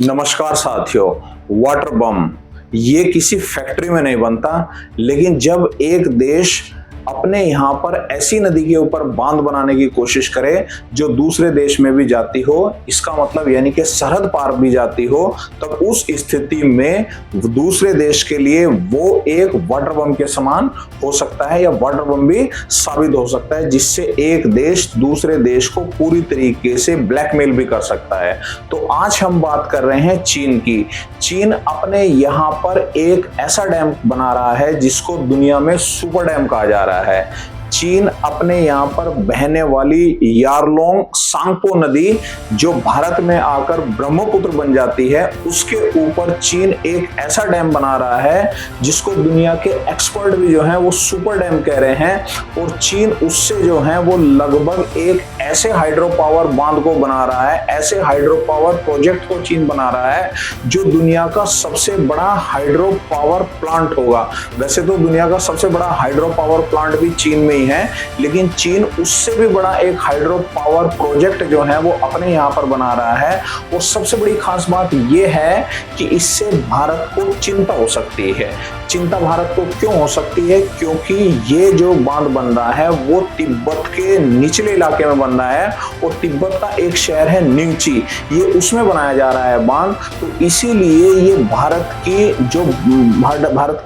नमस्कार साथियों। वाटर बम ये किसी फैक्ट्री में नहीं बनता, लेकिन जब एक देश अपने यहाँ पर ऐसी नदी के ऊपर बांध बनाने की कोशिश करे जो दूसरे देश में भी जाती हो, इसका मतलब यानी कि सरहद पार भी जाती हो, तब उस स्थिति में दूसरे देश के लिए वो एक वाटर बम के समान हो सकता है या वाटर बम भी साबित हो सकता है, जिससे एक देश दूसरे देश को पूरी तरीके से ब्लैकमेल भी कर सकता है। तो आज हम बात कर रहे हैं चीन की। चीन अपने यहाँ पर एक ऐसा डैम बना रहा है जिसको दुनिया में सुपर डैम कहा जा रहा है। चीन अपने यहाँ पर बहने वाली यारलोंग सांगपो नदी जो भारत में आकर ब्रह्मपुत्र बन जाती है, उसके ऊपर चीन एक ऐसा डैम बना रहा है जिसको दुनिया के एक्सपर्ट भी जो हैं वो सुपर डैम कह रहे हैं। और चीन उससे जो है वो लगभग एक ऐसे हाइड्रो पावर बांध को बना रहा है, ऐसे हाइड्रो पावर प्रोजेक्ट को चीन बना रहा है जो दुनिया का सबसे बड़ा हाइड्रो पावर प्लांट होगा। वैसे तो दुनिया का सबसे बड़ा हाइड्रो पावर प्लांट भी चीन में है, लेकिन चीन उससे भी बड़ा एक हाइड्रो पावर प्रोजेक्ट जो है वो अपने यहाँ पर बना रहा है। और सबसे बड़ी खास बात यह है कि इससे भारत को चिंता हो सकती है। चिंता भारत को क्यों हो सकती है? क्योंकि ये जो बांध बन रहा है वो तिब्बत के निचले इलाके में बन रहा है और तिब्बत का एक शहर है निंगची, ये उसमें बनाया जा रहा है बांध। तो इसीलिए ये भारत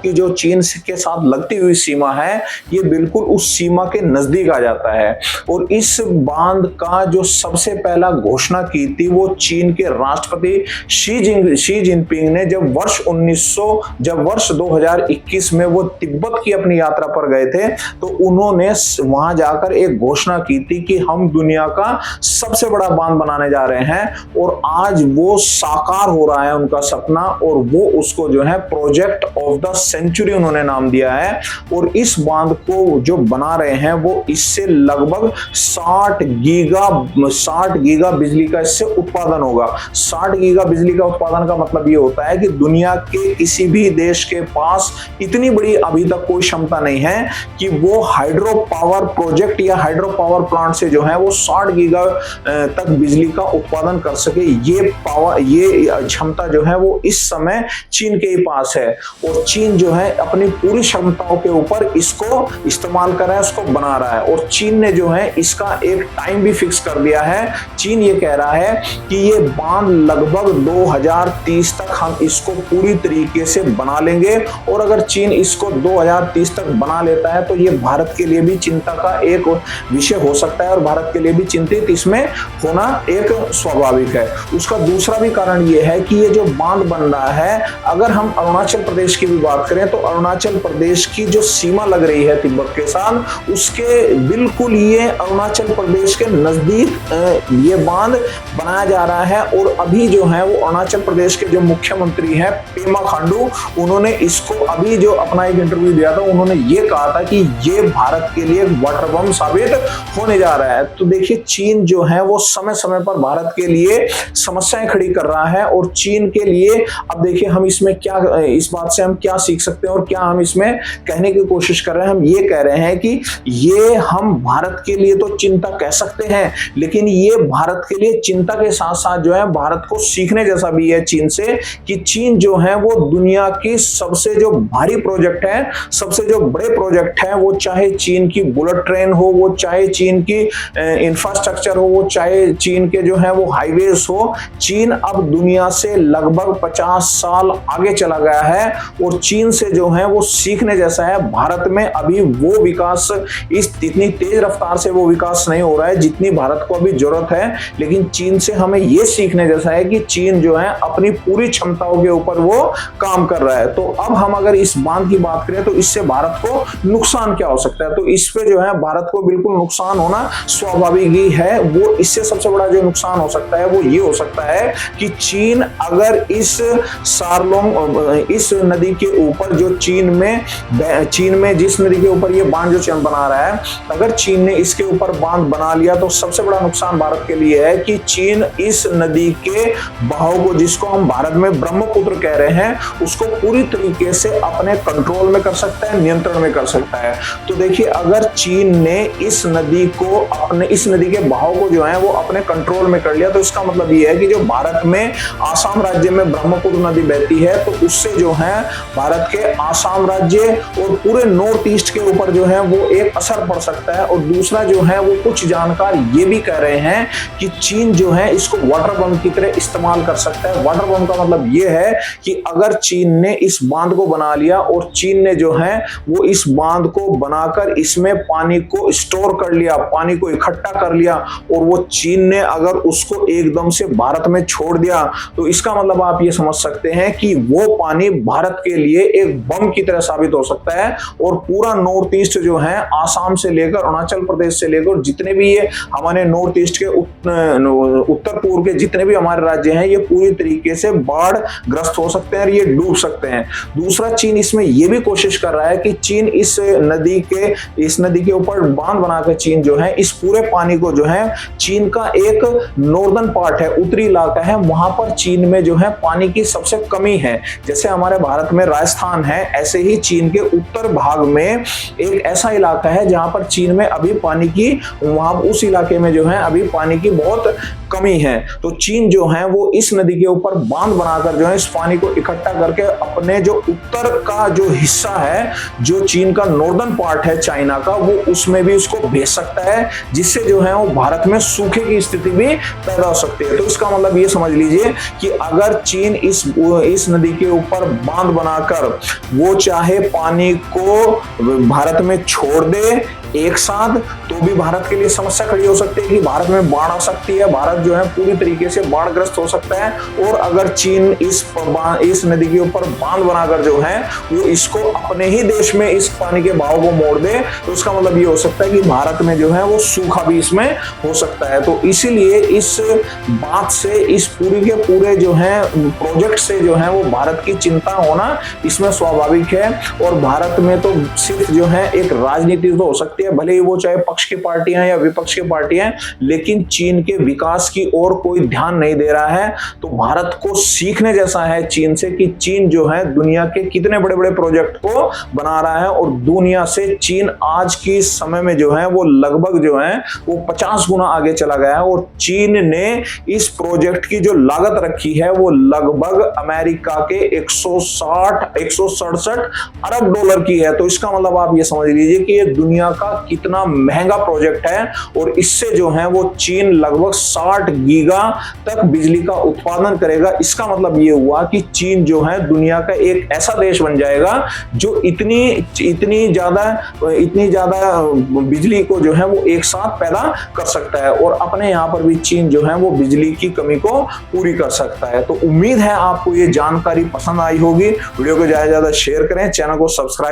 की जो चीन के साथ लगती हुई सीमा है, ये बिल्कुल उस सीमा के नजदीक आ जाता है। और इस बांध का जो सबसे पहला घोषणा की थी वो चीन के राष्ट्रपति शी जिनपिंग ने जब वर्ष 2021 में वो तिब्बत की अपनी यात्रा पर गए थे, तो उन्होंने वहां जाकर एक घोषणा की थी कि हम दुनिया का सबसे बड़ा बांध बनाने जा रहे हैं। और आज वो साकार हो रहा है उनका सपना, और वो उसको जो है प्रोजेक्ट ऑफ द सेंचुरी उन्होंने नाम दिया है। और इस बांध को जो बना रहे हैं वो इससे लगभग 60 गीगा बिजली का इससे उत्पादन होगा। 60 गीगा बिजली का उत्पादन का मतलब ये होता है कि दुनिया के किसी भी देश के पास इतनी बड़ी अभी तक कोई क्षमता नहीं है कि वो हाइड्रो पावर प्रोजेक्ट या हाइड्रो पावर प्लांट से जो है वो 60 गीगा तक बिजली का उत्पादन कर सके। ये क्षमता जो है वो इस समय चीन के ही पास है। और चीन जो है अपनी पूरी क्षमताओं के ऊपर इसको इस्तेमाल कर रहा है, उसको बना रहा है। और चीन ने जो है इसका एक टाइम भी फिक्स कर दिया है। चीन ये कह रहा है कि ये बांध लगभग 2030 तक हम इसको पूरी तरीके से बना लेंगे। और अगर चीन इसको 2030 तक बना लेता है तो ये भारत के लिए भी चिंता का एक विषय हो सकता है, और भारत के लिए भी चिंतित इसमें होना एक स्वाभाविक है। उसका दूसरा भी कारण ये है कि ये जो बांध बन रहा है, अगर हम अरुणाचल प्रदेश की भी बात करें तो अरुणाचल प्रदेश की जो सीमा लग रही है तिब्बत के साथ, उसके बिल्कुल ये अरुणाचल प्रदेश के नजदीक ये बांध बनाया जा रहा है। और अभी जो है वो अरुणाचल प्रदेश के जो मुख्यमंत्री हैं पेमा खांडू, उन्होंने इसको अभी जो अपना एक इंटरव्यू दिया था, उन्होंने ये कहा था कि ये भारत के लिए वाटर बम साबित होने जा रहा है। तो देखिए चीन जो है वो समय समय पर भारत के लिए समस्याएं खड़ी कर रहा है। और चीन के लिए अब देखिए हम इसमें क्या, इस बात से हम क्या सीख सकते हैं और क्या हम इसमें कहने की कोशिश कर रहे हैं। हम ये कह रहे हैं कि ये हम भारत के लिए तो चिंता कह सकते हैं, लेकिन ये भारत के लिए चिंता के साथ साथ जो है भारत को सीखने जैसा भी है चीन से, कि चीन जो है वो दुनिया की सबसे जो भारी प्रोजेक्ट है, सबसे जो बड़े प्रोजेक्ट है, वो चाहे चीन की बुलेट ट्रेन हो, वो चाहे चीन की इंफ्रास्ट्रक्चर हो, वो चाहे चीन के जो है वो हाईवेज हो, चीन अब दुनिया से लगभग 50 साल आगे चला गया है। और चीन से जो है वो सीखने जैसा है। भारत में अभी वो विकास इतनी तेज रफ्तार से वो विकास नहीं हो रहा है जितनी भारत को अभी जरूरत है, लेकिन चीन से हमें ये सीखने जैसा है कि चीन जो है अपनी पूरी क्षमताओं के ऊपर वो काम कर रहा है। तो अब हम अगर इस बांध की बात करें तो इससे भारत को नुकसान क्या हो सकता है? तो इस पे जो है भारत को बिल्कुल नुकसान होना स्वाभाविक ही है। वो इससे सबसे बड़ा जो नुकसान हो सकता है वो ये हो सकता है कि चीन अगर इस नदी के ऊपर जो चीन में जिस नदी के ऊपर ये बांध जो चीन बना रहा है, अगर चीन ने इसके ऊपर बांध बना लिया तो सबसे बड़ा नुकसान भारत के लिए है कि चीन इस नदी के बहाव को, जिसको हम भारत में ब्रह्मपुत्र कह रहे हैं, उसको पूरी तरीके से उसे अपने कंट्रोल में कर सकता है, नियंत्रण में कर सकता है। तो देखिए, अगर चीन ने इस नदी के बहाव को जो है वो अपने कंट्रोल में कर लिया, तो इसका मतलब ये है कि जो भारत में आसाम राज्य में ब्रह्मपुत्र नदी बहती है, तो उससे जो है भारत के आसाम राज्य और पूरे नॉर्थ ईस्ट के ऊपर जो है वो एक असर पड़ सकता है। और दूसरा जो है वो कुछ जानकार ये भी कह रहे हैं कि चीन जो है इसको वाटर बम की तरह इस्तेमाल कर सकता है। वाटर बम का मतलब ये है कि अगर चीन ने इस बांध को बना लिया और चीन ने जो है वो इस बांध को बनाकर इसमें पानी को स्टोर कर लिया, पानी को इकट्ठा कर लिया, और वो चीन ने अगर उसको एकदम से भारत में छोड़ दिया, तो इसका मतलब आप ये समझ सकते हैं कि वो पानी भारत के लिए एक बम की तरह साबित हो सकता है। और पूरा नॉर्थ ईस्ट जो है, आसाम से लेकर अरुणाचल प्रदेश से लेकर जितने भी ये हमारे नॉर्थ ईस्ट के उत्तर पूर्व के जितने भी हमारे राज्य हैं, ये पूरी तरीके से बाढ़ ग्रस्त हो सकते हैं और ये डूब सकते हैं। दूसरा, चीन इसमें यह भी कोशिश कर रहा है कि चीन इस नदी के ऊपर बांध बनाकर चीन जो है इस पूरे पानी को जो है, चीन का एक नॉर्दर्न पार्ट है, उत्तरी इलाका है, वहां पर चीन में जो है पानी की सबसे कमी है। जैसे हमारे भारत में राजस्थान है, ऐसे ही चीन के उत्तर भाग में एक ऐसा इलाका है जहां पर चीन में अभी पानी की, वहां उस इलाके में जो है अभी पानी की बहुत कमी है। तो चीन जो है वो इस नदी के ऊपर बांध बनाकर जो है इस पानी को इकट्ठा करके अपने जो उत्तर का जो हिस्सा है, जो चीन का नॉर्दर्न पार्ट है चाइना का, वो उसमें भी उसको भेज सकता है, जिससे जो है वो भारत में सूखे की स्थिति भी पैदा हो सकती है। तो इसका मतलब ये समझ लीजिए कि अगर चीन इस नदी के ऊपर बांध बनाकर वो चाहे पानी को भारत में छोड़ दे एक साथ, तो भी भारत के लिए समस्या खड़ी हो सकती है कि भारत में बाढ़ आ सकती है, भारत जो है पूरी तरीके से बाढ़ग्रस्त हो सकता है। और अगर चीन इस नदी के ऊपर बांध बनाकर जो है वो इसको अपने ही देश में इस पानी के बहाव को मोड़ दे, तो उसका मतलब ये हो सकता है कि भारत में जो है वो सूखा भी इसमें हो सकता है। तो इसीलिए इस बात से, इस पूरी के पूरे जो है प्रोजेक्ट से जो है वो भारत की चिंता होना इसमें स्वाभाविक है। और भारत में तो सिर्फ जो है एक राजनीति तो हो सकती है, भले ही वो चाहे पक्ष की पार्टियां या विपक्ष की पार्टियां, लेकिन चीन के विकास की ओर कोई ध्यान नहीं दे रहा है। तो भारत को सीखने जैसा है चीन से कि चीन जो है दुनिया के कितने बड़े बड़े प्रोजेक्ट को बना रहा है, और दुनिया से चीन आज की समय में जो है वो लगभग जो है वो 50 गुना आगे चला गया है। और चीन ने इस प्रोजेक्ट की जो लागत रखी है वो लगभग अमेरिका के 167 अरब डॉलर की है। तो इसका मतलब आप ये समझ लीजिए कि ये दुनिया का कितना महंगा प्रोजेक्ट है, और इससे जो है वो चीन लगभग 60 गीगा तक बिजली का उत्पादन करेगा। इसका मतलब ये हुआ कि चीन जो है दुनिया का एक ऐसा देश बन जाएगा जो इतनी ज्यादा बिजली को जो है वो एक साथ पैदा कर सकता है, और अपने यहाँ पर भी चीन जो है वो बिजली की कमी को पूरी कर सकता है। तो उम्मीद है आपको ये जानकारी पसंद आई होगी। वीडियो को ज्यादा से ज्यादा शेयर करें, चैनल को सब्सक्राइब